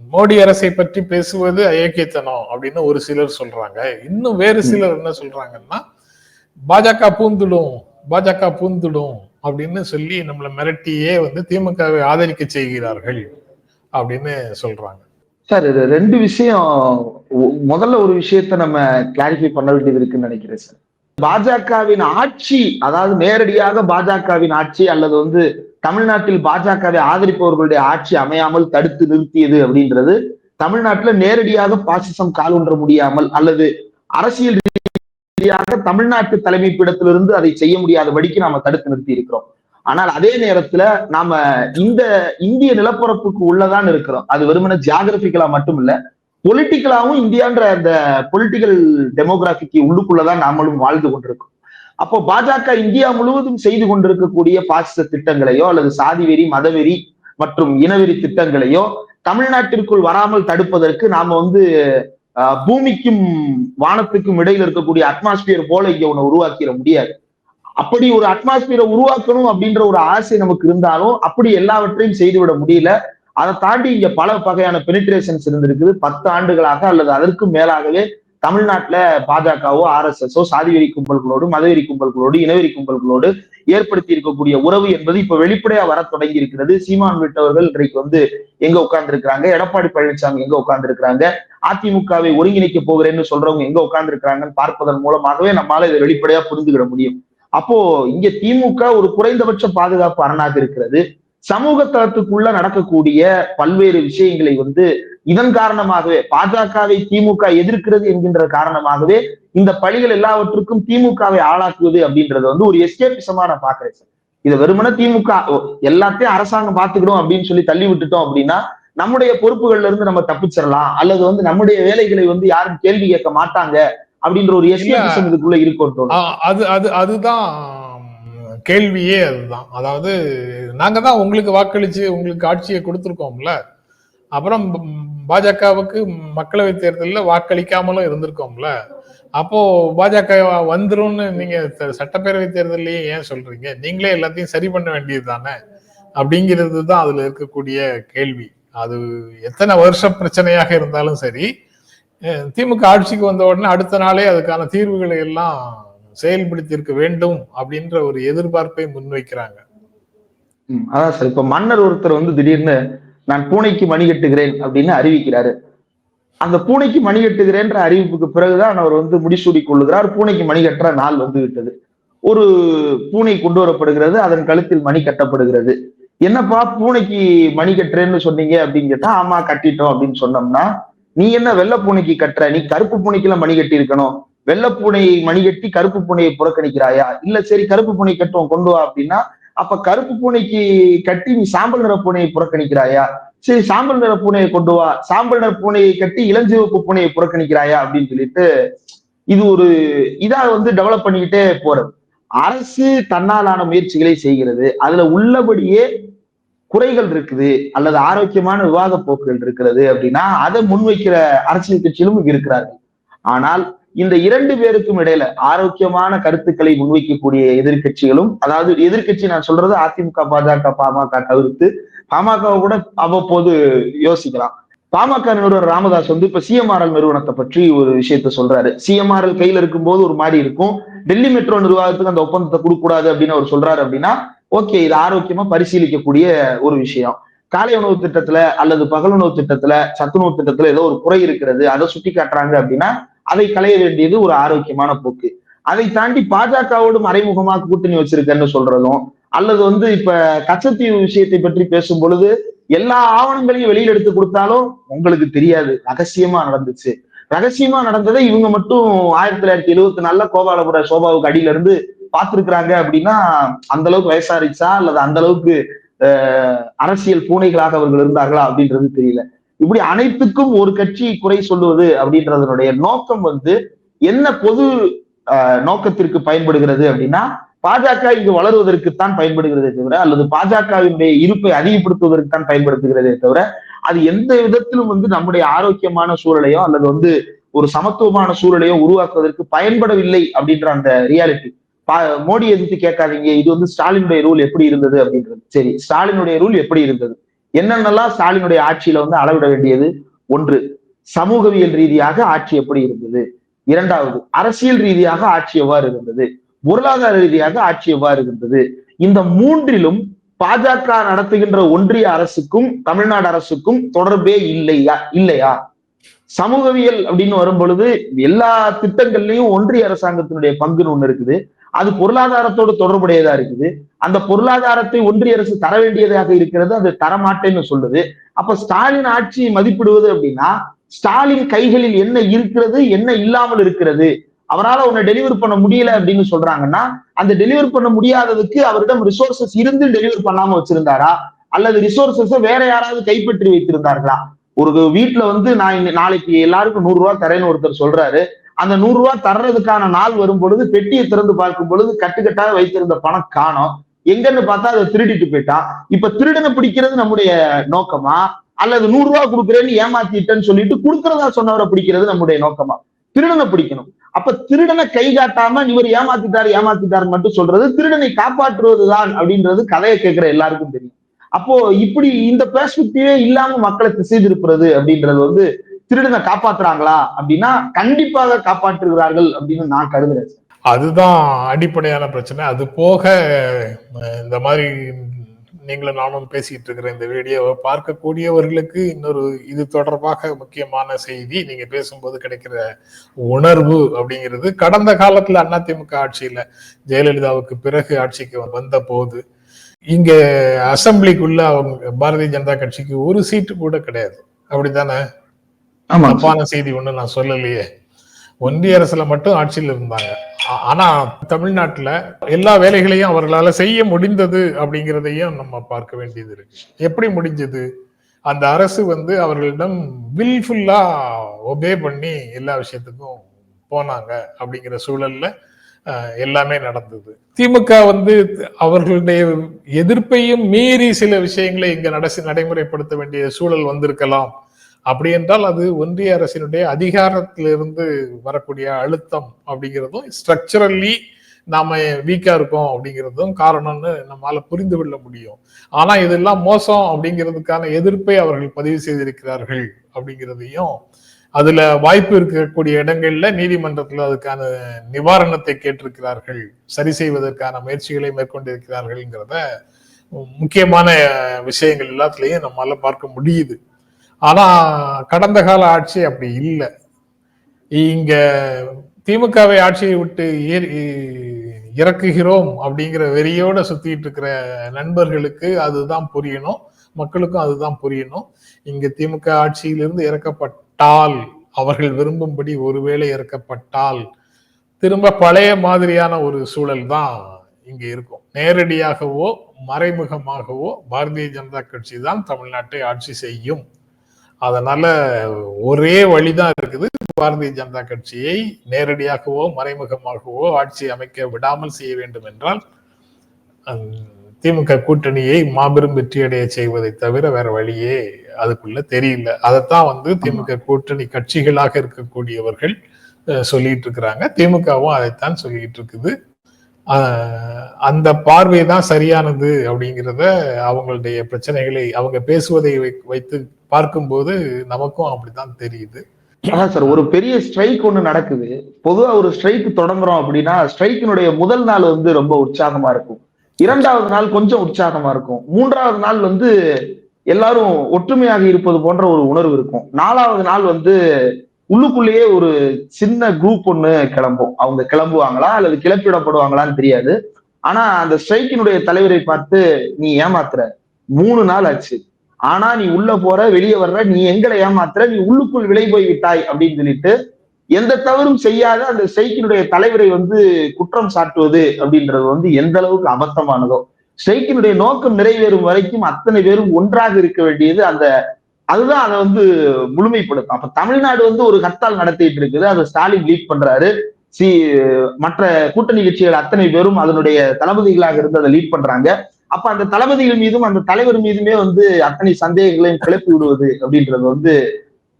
மோடி அரசை பற்றி பேசுவது அயோக்கியத்தனம் அப்படின்னு ஒரு சிலர் சொல்றாங்க. இன்னும் வேறு சிலர் என்ன சொல்றாங்கன்னா, பாஜக பூந்துடும் அப்படின்னு சொல்லி நம்மளை மிரட்டியே வந்து திமுகவை ஆதரிக்க செய்கிறார்கள் அப்படின்னு சொல்றாங்க. சார், இது 2 விஷயம். முதல்ல ஒரு விஷயத்த நம்ம கிளாரிஃபை பண்ண வேண்டியது இருக்குன்னு நினைக்கிறேன் சார். பாஜகவின் ஆட்சி, அதாவது நேரடியாக பாஜகவின் ஆட்சி அல்லது வந்து தமிழ்நாட்டில் பாஜகவை ஆதரிப்பவர்களுடைய ஆட்சி அமையாமல் தடுத்து நிறுத்தியது அப்படின்றது தமிழ்நாட்டில் நேரடியாக பாசிசம் காலூன்ற முடியாமல் அல்லது அரசியல் ரீதியாக தமிழ்நாட்டு தலைமை பீடத்திலிருந்து அதை செய்ய முடியாதபடிக்கு நாம தடுத்து நிறுத்தி இருக்கிறோம். ஆனால் அதே நேரத்துல நாம இந்த இந்திய நிலப்பரப்புக்கு உள்ளதான் இருக்கிறோம். அது வெறுமனே ஜியாகிரபிக்கலா மட்டும் இல்ல, பொலிட்டிக்கலாவும் இந்தியான்ற அந்த பொலிட்டிக்கல் டெமோகிராபிக்கு உள்ளுக்குள்ளதான் நாமளும் வாழ்ந்து கொண்டிருக்கோம். அப்போ பாஜக இந்தியா முழுவதும் செய்து கொண்டிருக்கக்கூடிய பாசிச திட்டங்களையோ அல்லது சாதிவெறி, மதவெறி மற்றும் இனவெறி திட்டங்களையோ தமிழ்நாட்டிற்குள் வராமல் தடுப்பதற்கு நாம வந்து பூமிக்கும் வானத்துக்கும் இடையில் இருக்கக்கூடிய அட்மாஸ்பியர் போல இங்க ஒண்ணு உருவாக்கிட முடியாது. அப்படி ஒரு அட்மாஸ்பியரை உருவாக்கணும் அப்படின்ற ஒரு ஆசை நமக்கு இருந்தாலும் அப்படி எல்லாவற்றையும் செய்துவிட முடியல. அதை தாண்டி இங்க பல வகையான பெனிட்ரேஷன்ஸ் இருந்திருக்குது. 10 ஆண்டுகளாக அல்லது அதற்கும் மேலாகவே தமிழ்நாட்டுல பாஜகவோ RSSஓ சாதிவெறி கும்பல்களோடு, மதவெறி கும்பல்களோடு, இனவெறி கும்பல்களோடு ஏற்படுத்தி இருக்கக்கூடிய உறவு என்பது இப்ப வெளிப்படையா வர தொடங்கி இருக்கிறது. சீமான் உள்ளிட்டவர்கள் இன்றைக்கு வந்து எங்க உட்கார்ந்து இருக்கிறாங்க, எடப்பாடி பழனிசாமி எங்க உட்கார்ந்து இருக்கிறாங்க, அதிமுகவை ஒருங்கிணைக்க போகிறேன்னு சொல்றவங்க எங்க உட்கார்ந்து இருக்கிறாங்கன்னு பார்ப்பதன் மூலமாகவே நம்மளால இதை வெளிப்படையா புரிந்துகிட முடியும். அப்போ இங்க திமுக ஒரு குறைந்தபட்ச பாதுகாப்பு அரணாக இருக்கிறது. சமூக தளத்துக்குள்ள நடக்கக்கூடிய பல்வேறு விஷயங்களை வந்து இதன் காரணமாகவே பாஜகவை திமுக எதிர்க்கிறது என்கின்ற காரணமாகவே இந்த பழிகள் எல்லாவற்றுக்கும் திமுகவை ஆளாக்குவது அப்படின்றது வந்து ஒரு எஸ்கேபிசமா நான் பாக்குறேன் சார். இதை வெறுமனே திமுக எல்லாத்தையும் அரசாங்கம் பார்த்துக்கிடும் அப்படின்னு சொல்லி தள்ளி விட்டுட்டோம் அப்படின்னா நம்முடைய பொறுப்புகள்ல இருந்து நம்ம தப்பிச்சிடலாம், அல்லது வந்து நம்முடைய வேலைகளை வந்து யாரும் கேள்வி கேட்க மாட்டாங்க அப்படின்ற ஒரு எஸ்கேபிசம் இதுக்குள்ள இருக்கும். அதுதான் கேள்வியே. அதுதான், அதாவது நாங்க தான் உங்களுக்கு வாக்களிச்சு உங்களுக்கு ஆட்சியை கொடுத்திருக்கோம்ல, அப்புறம் பாஜகவுக்கு மக்களவை தேர்தலில் வாக்களிக்காமலும் இருந்திருக்கோம்ல, அப்போ பாஜக வந்துரும்னு நீங்க சட்டப்பேரவை தேர்தலையே ஏன் சொல்றீங்க? நீங்களே எல்லாத்தையும் சரி பண்ண வேண்டியது தானே அப்படிங்கிறது தான் அதுல இருக்கக்கூடிய கேள்வி. அது எத்தனை வருஷ பிரச்சனையாக இருந்தாலும் சரி, திமுக ஆட்சிக்கு வந்த உடனே அடுத்த நாளே அதுக்கான தீர்வுகளை எல்லாம் செயல்படுத்தியிருக்க வேண்டும் அப்படின்ற ஒரு எதிர்பார்ப்பை முன்வைக்கிறாங்க. அதான் சார், இப்ப மன்னர் ஒருத்தர் வந்து திடீர்னு நான் பூனைக்கு மணி கட்டுகிறேன் அப்படின்னு அறிவிக்கிறாரு. அந்த பூனைக்கு மணி கட்டுகிறேன்ற அறிவிப்புக்கு பிறகுதான் அவர் வந்து முடிசூடி கொள்ளுகிறார். பூனைக்கு மணி கட்டுற நாள் வந்து விட்டது. ஒரு பூனை கொண்டு வரப்படுகிறது, அதன் கழுத்தில் மணி கட்டப்படுகிறது. என்னப்பா பூனைக்கு மணி கட்டுறேன்னு சொன்னீங்க அப்படின்னு கேட்டா, ஆமா கட்டிட்டோம் அப்படின்னு சொன்னோம்னா, நீ என்ன வெள்ளை பூனைக்கு கட்டுற, நீ கருப்பு பூனைக்கெல்லாம் மணி கட்டி இருக்கணும், வெள்ளை பூனையை மணி கட்டி கருப்பு பூனையை புறக்கணிக்கிறாயா? இல்ல சரி கருப்பு பூனை கட்டுவோம் கொண்டு வா அப்படின்னா அப்ப கருப்பு பூனைக்கு கட்டி நீ சாம்பல் நிற பூனையை புறக்கணிக்கிறாயா? சரி, சாம்பல் நிற பூனையை கொண்டு வா, சாம்பல் நிற பூனையை கட்டி இளஞ்சிவப்பு பூனையை புறக்கணிக்கிறாயா அப்படின்னு சொல்லிட்டு இது ஒரு இதா டெவலப் பண்ணிக்கிட்டே போறது. அரசு தன்னாலான முயற்சிகளை செய்கிறது. அதுல உள்ளபடியே குறைகள் இருக்குது அல்லது ஆரோக்கியமான விவாத போக்குகள் இருக்கிறது அப்படின்னா அதை முன்வைக்கிற அரசியல் கட்சியிலும் இருக்கிறார்கள். ஆனால் இந்த 2 பேருக்கும் இடையில ஆரோக்கியமான கருத்துக்களை முன்வைக்கக்கூடிய எதிர்கட்சிகளும், அதாவது எதிர்கட்சி நான் சொல்றது அதிமுக, பாஜக, பாமக தவிர்த்து பாமக கூட அவ்வப்போது யோசிக்கலாம். பாமக நிறுவனர் ராமதாஸ் இப்ப சிஎம்ஆர்எல் நிறுவனத்தை பற்றி ஒரு விஷயத்த சொல்றாரு. சிஎம்ஆர்எல் கையில இருக்கும்போது ஒரு மாதிரி இருக்கும், டெல்லி மெட்ரோ நிர்வாகத்துக்கு அந்த ஒப்பந்தத்தை கொடுக்க கூடாது அப்படின்னு அவர் சொல்றாரு அப்படின்னா ஓகே, இது ஆரோக்கியமா பரிசீலிக்கக்கூடிய ஒரு விஷயம். காலை உணவு திட்டத்துல அல்லது பகல் உணவு திட்டத்துல, சத்துணவு திட்டத்துல ஏதோ ஒரு குறை இருக்கிறது, அதை சுட்டி காட்டுறாங்க அப்படின்னா அதை களைய வேண்டியது ஒரு ஆரோக்கியமான போக்கு. அதை தாண்டி பாஜகவோடு மறைமுகமாக கூட்டணி வச்சிருக்கேன்னு சொல்றதும், அல்லது இப்ப கச்சத்தீவு விஷயத்தை பற்றி பேசும் பொழுது எல்லா ஆவணங்களையும் வெளியில எடுத்து கொடுத்தாலும் உங்களுக்கு தெரியாது, ரகசியமா நடந்துச்சு. ரகசியமா நடந்ததை இவங்க மட்டும் 1974 கோபாலபுர சோபாவுக்கு அடியில இருந்து பார்த்திருக்கிறாங்க அப்படின்னா அந்த அளவுக்கு வயசாரிச்சா அல்லது அந்த அளவுக்கு அரசியல் பூனைகளாக அவர்கள் இருந்தார்களா அப்படின்றது தெரியல. இப்படி அனைத்துக்கும் ஒரு கட்சி குறை சொல்லுவது அப்படின்றதனுடைய நோக்கம் என்ன பொது நோக்கத்திற்கு பயன்படுகிறது அப்படின்னா பாஜக இங்கு வளருவதற்குத்தான் பயன்படுகிறதே தவிர, அல்லது பாஜகவினுடைய இருப்பை அதிகப்படுத்துவதற்குத்தான் பயன்படுத்துகிறதே தவிர, அது எந்த விதத்திலும் நம்முடைய ஆரோக்கியமான சூழலையோ அல்லது ஒரு சமத்துவமான சூழலையோ உருவாக்குவதற்கு பயன்படவில்லை அப்படின்ற அந்த ரியாலிட்டி. மோடி எதிர்த்து கேட்காதீங்க, இது ஸ்டாலினுடைய ரூல் எப்படி இருந்தது அப்படின்றது. சரி, ஸ்டாலினுடைய ரூல் எப்படி இருந்தது, என்னென்னலாம் ஸ்டாலினுடைய ஆட்சியில அளவிட வேண்டியது? ஒன்று, சமூகவியல் ரீதியாக ஆட்சி எப்படி இருந்தது. இரண்டாவது, அரசியல் ரீதியாக ஆட்சி எவ்வாறு இருந்தது. பொருளாதார ரீதியாக ஆட்சி எவ்வாறு இருந்தது. இந்த மூன்றிலும் பாஜக நடத்துகின்ற ஒன்றிய அரசுக்கும் தமிழ்நாடு அரசுக்கும் தொடர்பே இல்லையா? சமூகவியல் அப்படின்னு வரும் பொழுது எல்லா திட்டங்கள்லயும் ஒன்றிய அரசாங்கத்தினுடைய பங்குன்னு ஒண்ணு இருக்குது. அது பொருளாதாரத்தோடு தொடர்புடையதா இருக்குது. அந்த பொருளாதாரத்தை ஒன்றிய அரசு தர வேண்டியதாக இருக்கிறது, அது தரமாட்டேன்னு சொல்லுது. அப்ப ஸ்டாலின் ஆட்சி மதிப்பிடுவது அப்படின்னா ஸ்டாலின் கைகளில் என்ன இருக்கிறது, என்ன இல்லாமல் இருக்கிறது, அவரால் உன்னை டெலிவர் பண்ண முடியல அப்படின்னு சொல்றாங்கன்னா அந்த டெலிவர் பண்ண முடியாததுக்கு அவரிடம் ரிசோர்சஸ் இருந்து டெலிவர் பண்ணாம வச்சிருந்தாரா, அல்லது ரிசோர்சஸ வேற யாராவது கைப்பற்றி வைத்திருந்தார்களா? ஒரு வீட்டுல நான் நாளைக்கு எல்லாருக்கும் 100 ரூபாய் தரேன்னு ஒருத்தர் சொல்றாரு. அந்த 100 ரூபாய் தர்றதுக்கான நாள் வரும் பொழுது பெட்டியை திறந்து பார்க்கும் பொழுது கட்டுக்கட்டாக வைத்திருந்த பணம் காணோம். எங்கன்னு பார்த்தா அதை திருடிட்டு போயிட்டான். இப்ப திருடனை பிடிக்கிறது நம்முடைய நோக்கமா, அல்லது 100 ரூபாய் கொடுக்குறேன்னு ஏமாத்திட்டேன்னு சொல்லிட்டு கொடுக்கறதா சொன்னவரை பிடிக்கிறது நம்முடைய நோக்கமா? திருடனை பிடிக்கணும். அப்ப திருடனை கை காட்டாம இவர் ஏமாத்திட்டாரு மட்டும் சொல்றது திருடனை காப்பாற்றுவதுதான் அப்படின்றது கதையை கேட்கிற எல்லாருக்கும் தெரியும். அப்போ இப்படி இந்த பெர்ஸ்பெக்டிவே இல்லாம மக்களை திசை திருப்புறது அப்படின்றது திருடனை காப்பாத்துறாங்களா அப்படின்னா கண்டிப்பாக காப்பாற்றுகிறார்கள் அப்படின்னு நான் கருதுறேன். அதுதான் அடிப்படையான பிரச்சனை. அது போக இந்த மாதிரி நீங்களும் நானும் பேசிட்டு இருக்கிற இந்த வீடியோவை பார்க்கக்கூடியவர்களுக்கு இன்னொரு இது தொடர்பாக முக்கியமான செய்தி, நீங்க பேசும்போது கிடைக்கிற உணர்வு அப்படிங்கிறது, கடந்த காலத்துல அதிமுக ஆட்சியில ஜெயலலிதாவுக்கு பிறகு ஆட்சிக்கு வந்த போது இங்க அசம்பிளிக்குள்ள அவங்க பாரதிய ஜனதா கட்சிக்கு ஒரு சீட்டு கூட கிடையாது, அப்படித்தானே? தப்பான செய்தி ஒண்ணு நான் சொல்லலையே. ஒன்றிய அரசுல மட்டும் ஆட்சியில் இருந்தாங்க. ஆனா தமிழ்நாட்டுல எல்லா வேலைகளையும் அவர்களால செய்ய முடிந்தது அப்படிங்கிறதையும் நம்ம பார்க்க வேண்டியது இருக்கு. எப்படி முடிஞ்சது? அந்த அரசு அவர்களிடம் வில்ஃபுல்லா ஒபே பண்ணி எல்லா விஷயத்துக்கும் போனாங்க. அப்படிங்கிற சூழல்ல எல்லாமே நடந்தது. திமுக அவர்களுடைய எதிர்ப்பையும் மீறி சில விஷயங்களை இங்க நடைமுறைப்படுத்த வேண்டிய சூழல் வந்திருக்கலாம். அப்படி என்றால் அது ஒன்றிய அரசினுடைய அதிகாரத்திலிருந்து வரக்கூடிய அழுத்தம் அப்படிங்கிறதும், ஸ்ட்ரக்சரல்லி நாம வீக்கா இருக்கோம் அப்படிங்கிறதும் காரணம்னு நம்மால புரிந்து கொள்ள முடியும். ஆனா இதெல்லாம் மோசம் அப்படிங்கிறதுக்கான எதிர்ப்பை அவர்கள் பதிவு செய்திருக்கிறார்கள் அப்படிங்கிறதையும், அதுல வாய்ப்பு இருக்கக்கூடிய இடங்கள்ல நீதிமன்றத்துல அதுக்கான நிவாரணத்தை கேட்டிருக்கிறார்கள், சரி செய்வதற்கான முயற்சிகளை மேற்கொண்டிருக்கிறார்கள்ங்கிறத முக்கியமான விஷயங்கள் எல்லாத்துலயும் நம்மால பார்க்க முடியுது. ஆனா கடந்த கால ஆட்சி அப்படி இல்லை. இங்க திமுகவை ஆட்சியை விட்டு இறக்குகிறோம் அப்படிங்கிற வெறியோட சுத்திட்டு இருக்கிற நண்பர்களுக்கு அதுதான் புரியணும், மக்களுக்கும் அதுதான் புரியணும். இங்க திமுக ஆட்சியிலிருந்து இறக்கப்பட்டால், அவர்கள் விரும்பும்படி ஒருவேளை இறக்கப்பட்டால், திரும்ப பழைய மாதிரியான ஒரு சூழல் தான் இங்க இருக்கும். நேரடியாகவோ மறைமுகமாகவோ பாரதிய ஜனதா கட்சி தான் தமிழ்நாட்டை ஆட்சி செய்யும். அதனால ஒரே வழிதான் இருக்குது, பாரதிய ஜனதா கட்சியை நேரடியாகவோ மறைமுகமாகவோ ஆட்சி அமைக்க விடாமல் செய்ய வேண்டும் என்றால் திமுக கூட்டணியை மாபெரும் வெற்றியடைய செய்வதை தவிர வேற வழியே அதுக்குள்ள தெரியல. அதைத்தான் திமுக கூட்டணி கட்சிகளாக இருக்கக்கூடியவர்கள் சொல்லிட்டு இருக்கிறாங்க. திமுகவும் அதைத்தான் சொல்லிட்டு இருக்குது. அந்த பார்வை தான் சரியானது அப்படிங்கிறத அவங்களுடைய பிரச்சனைகளை அவங்க பேசுவதை வைத்து பார்க்கும்போது நமக்கும் அப்படித்தான் தெரியுது. அதான் சார், ஒரு பெரிய ஸ்ட்ரைக் ஒண்ணு நடக்குது. பொதுவா ஒரு ஸ்ட்ரைக் தொடங்குறோம் அப்படின்னா ஸ்ட்ரைக்கினுடைய முதல் நாள் ரொம்ப உற்சாகமா இருக்கும், 2வது நாள் கொஞ்சம் உற்சாகமா இருக்கும், 3வது நாள் எல்லாரும் ஒற்றுமையாக இருப்பது போன்ற ஒரு உணர்வு இருக்கும், 4வது நாள் உள்ளுக்குள்ளேயே ஒரு சின்ன குரூப் ஒண்ணு கிளம்பும். அவங்க கிளம்புவாங்களா அல்லது கிளப்பிடப்படுவாங்களான்னு தெரியாது. ஆனா அந்த ஸ்ட்ரைக்கினுடைய தலைவரை பார்த்து, நீ ஏமாத்துற, 3 நாள் ஆச்சு, ஆனா நீ உள்ள போற வெளியே வர்ற, நீ எங்களை ஏமாத்துற, நீ உள்ளுக்குள் விலை போய் விட்டாய் அப்படின்னு சொல்லிட்டு எந்த தவறும் செய்யாத அந்த ஸ்ட்ரைக்கினுடைய தலைவரை குற்றம் சாட்டுவது அப்படின்றது எந்த அளவுக்கு அபத்தமானதோ. ஸ்ட்ரைக்கினுடைய நோக்கம் நிறைவேறும் வரைக்கும் அத்தனை பேரும் ஒன்றாக இருக்க வேண்டியது அதுதான் அதை முழுமைப்படுத்தும். அப்ப தமிழ்நாடு ஒரு ஹர்த்தால் நடத்திட்டு இருக்குது, அதை ஸ்டாலின் லீட் பண்றாரு. மற்ற கூட்டணி கட்சிகள் அத்தனை பேரும் அதனுடைய தளபதிகளாக இருந்து அதை லீட் பண்றாங்க. அப்ப அந்த தளபதிகள் மீதும் அந்த தலைவர் மீதுமே அத்தனை சந்தேகங்களையும் கிளப்பி விடுவது அப்படின்றது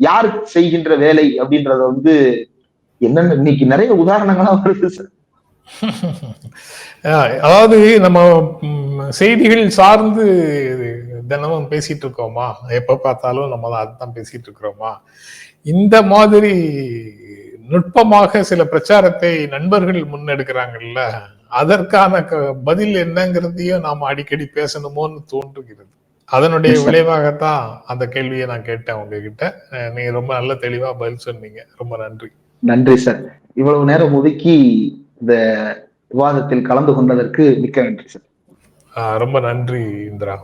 யார் செய்கின்ற வேலை அப்படின்றத என்னன்னு இன்னைக்கு நிறைய உதாரணங்களா வருது சார். அதாவது நம்ம செய்திகள் சார்ந்து தினமும் பேசிட்டு இருக்கோமா, எப்ப பார்த்தாலும் நம்ம அதுதான் பேசிட்டு இருக்கிறோமா? இந்த மாதிரி நுட்பமாக சில பிரச்சாரத்தை நண்பர்கள் முன்னெடுக்கிறாங்கல்ல, அதற்கான பதில் என்னங்கிறதையும் நாம அடிக்கடி பேசணுமோன்னு தோன்றுகிறது. அதனுடைய விளைவாகத்தான் அந்த கேள்வியை நான் கேட்டேன் உங்ககிட்ட. நீங்க ரொம்ப நல்ல தெளிவா பதில் சொன்னீங்க. ரொம்ப நன்றி. நன்றி சார். இவ்வளவு நேரம் ஒதுக்கி இந்த விவாதத்தில் கலந்து கொண்டதற்கு மிக்க நன்றி சார். ரொம்ப நன்றி இந்திரா.